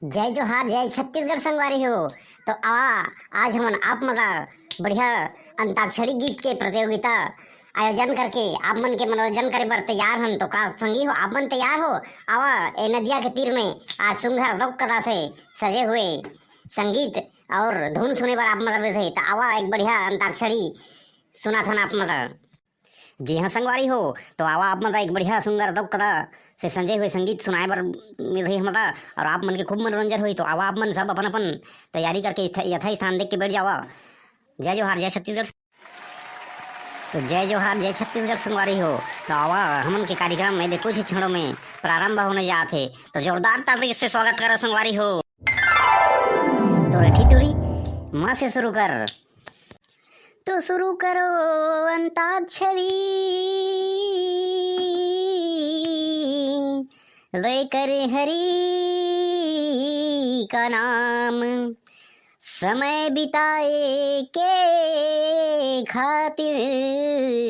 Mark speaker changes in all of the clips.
Speaker 1: जय जोहार जय छत्तीसगढ़ संगवारी हो। तो आज हम आप मना बढ़िया अंताक्षरी गीत के प्रतियोगिता आयोजन करके आप मन के मनोरंजन करे बर तैयार हन। तो का संगी हो आप मन तैयार हो? आवा ए नदिया के तीर में आज सुंदर लोक कला से सजे हुए संगीत और धुन सुने बर आप मतलब थे। तो आवा एक बढ़िया अंताक्षरी सुना था ना आप मतलब। जी हाँ संगवारी हो। तो आवा आप मतलब एक बढ़िया सुंदर लोक कला से संजय हुए संगीत सुनाए बर मिल रही हमला और आप मन के खूब मनोरंजन हुई। तो आवा आप मन सब अपन अपन तैयारी करके यथा स्थान देख के बैठ जावा। जय जोहार जय छत्तीसगढ़। तो जय जोहार जय छत्तीसगढ़ संगवारी हो। तो आवा हमन के कार्यक्रम में कुछ ही क्षणों में प्रारंभ होने जाते। तो जोरदार ताली से स्वागत करो संगवारी हो। तो रठी टूरी माँ से शुरू कर। तो शुरू करो अंताक्षरी लेकर हरि का नाम, समय बिताए के खातिर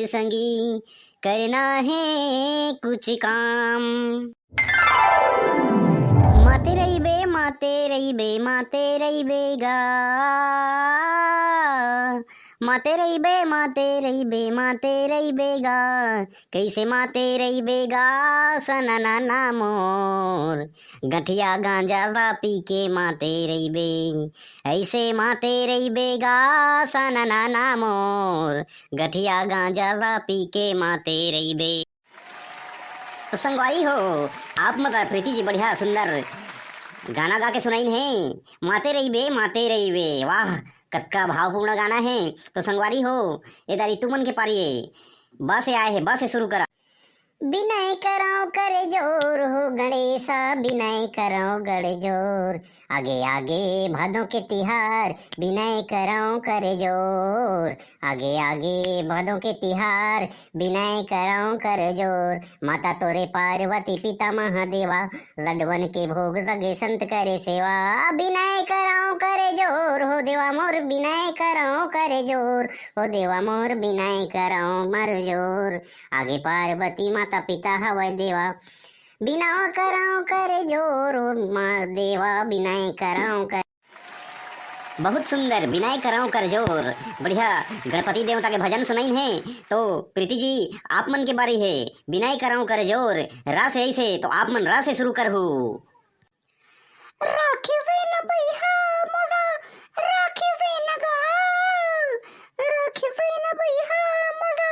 Speaker 1: संगी करना है कुछ काम। माते रही बे माते रही बे माते रही बेगा, माते रही बे माते रही बे माते रही बेगा, कैसे माते रही बेगा सना ना मोर, गठिया गांजा ला पी के माते रही बे, ऐसे माते रही बेगा सना ना मोर, गठिया गांजा ला पी के माते रही बे। तो संगवारी हो आप मतलब प्रीति जी बढ़िया सुंदर गाना गा के सुनाइन है। माते रही बे वाह कत्का भावपूर्ण गाना है। तो संगवारी हो ये दारी तुमन के पारी बस से आए है बस से शुरू करा। बिनय करो करे जोर हो गणेशा, बिनय करो गड़े जोर, आगे आगे भादों के तिहार, बिनय करो करे जोर, आगे आगे भादों के तिहार, बिनय करो करे जोर, माता तोरे पार्वती पिता महादेवा, लडवन के भोग लगे संत करे सेवा, बिनय करो करे जोर हो देवा मोर, बिनय करो करे जोर हो देवा मोर, बिनय करो मर जोर, आगे पार्वती माता पिता हवै देवा, बिना कराओ करे जोर माँ देवा, बिनाय कराओ कर। बहुत सुंदर बिनाय कराओ कर जोर बढ़िया गणपति देवता के भजन सुनाइन है। तो प्रीति जी आप मन के बारी है बिनाय कराओ कर जोर रा से ऐसे। तो आप मन रा से शुरू कर हो। राखी से न बैहा मोरा, राखी से न गा, राखी से न बैहा मोरा,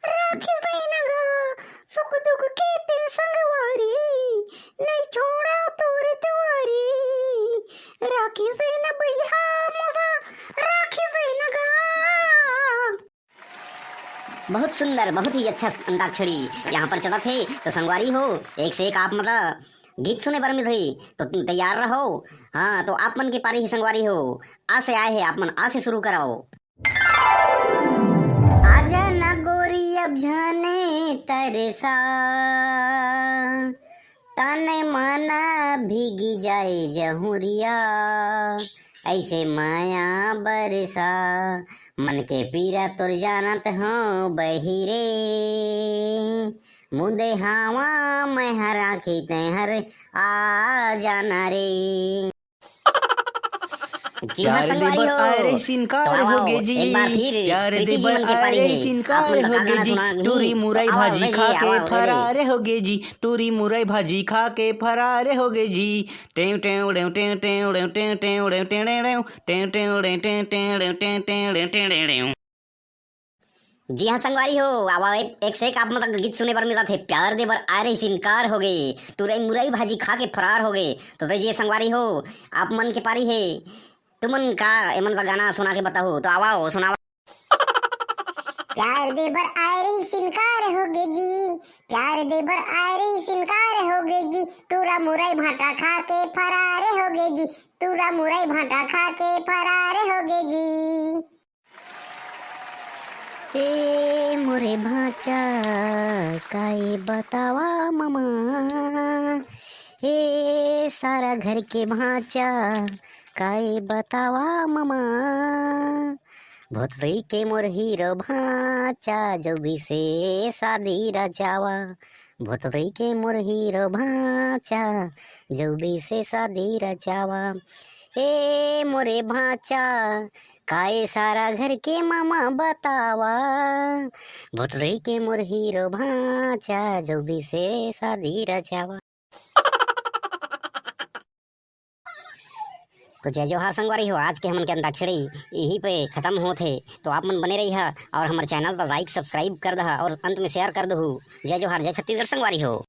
Speaker 1: राखी से न गा, सुख दुख के ते संगवारी, नहीं छोड़ा तोरे तुआरी, राखी से न बैहा मोरा, राखी से न गा। बहुत सुंदर बहुत ही अच्छा अंताक्षरी यहाँ पर चला थे। तो संगवारी हो एक से एक आप मतलब गीत सुने पर मिल रही। तो तैयार रहो। हाँ तो आप मन की पारी ही संगवारी हो। आ से आए हैं आप मन आ से शुरू कराओ। आजा ना गोरी अब जाने तरसा, तने माना भीगी जाए जहुरिया, ऐसे माया बरसा, मन के पीरा तुर जानत हो बहिरे, मुदे हावा मैं हरा खीते हर आ जाना रे। जी हाँ संगवारी हो।
Speaker 2: अरे सिनकार हो गे जी,
Speaker 1: एक बार फिर
Speaker 2: प्यार
Speaker 1: प्रीति जी
Speaker 2: देवर
Speaker 1: मन के पारी
Speaker 2: अरे
Speaker 1: है।
Speaker 2: सिनकार हो गे जी, टूरी मुरई भाजी खा के फरारे हो गे जी, टूरी मुरई भाजी खा के फरारे हो गे जी, टेव टेव टेव टेव टेव टेव टेव टेव टेव टेव टेव टेव टेव टेव टेव टेव।
Speaker 1: जी हाँ संगवारी हो। अब एक से एक आप मतलब गीत सुने पर मिला थे। प्यार दे बर आरे सिनकार हो गए, टूरई मुरई भाजी खा के फरार हो गए। तो ये संगवारी हो आप मन के पारी है। तुमन का एमन का गाना सुना के बताओ। तो आवाओ सुनावा। प्यार दे बर आरे सिनकार हो गए जी, प्यार दे बर आरे सिनकार हो गए जी, टूरा मुरई भाटा खा के फरारे हो गए जी, टूरा मुरई भाटा खा के फरारे हो गए जी। ए मोरे भाचा काए बतावा मामा, ए सारा घर के भाचा काए बतावा मामा, भोतरी के मोर हीरो भाचा जल्दी से शादी रचावा, भुतई के मोर हीरो भाचा जल्दी से शादी रचावा। ए मोरे भाचा काए सारा घर के मामा बतावा। भुतई के मोर हीरो भाचा जल्दी से शादी रचावा। तो जय जोहार संगवारी हो, आज के हमन के अंताक्षरी यहीं पे खत्म होथे। तो आप मन बने रही और हमारे चैनल पर लाइक सब्सक्राइब कर दहा और अंत में शेयर कर दहु। जय जोहार, जय छत्तीसगढ़ संगवारी हो।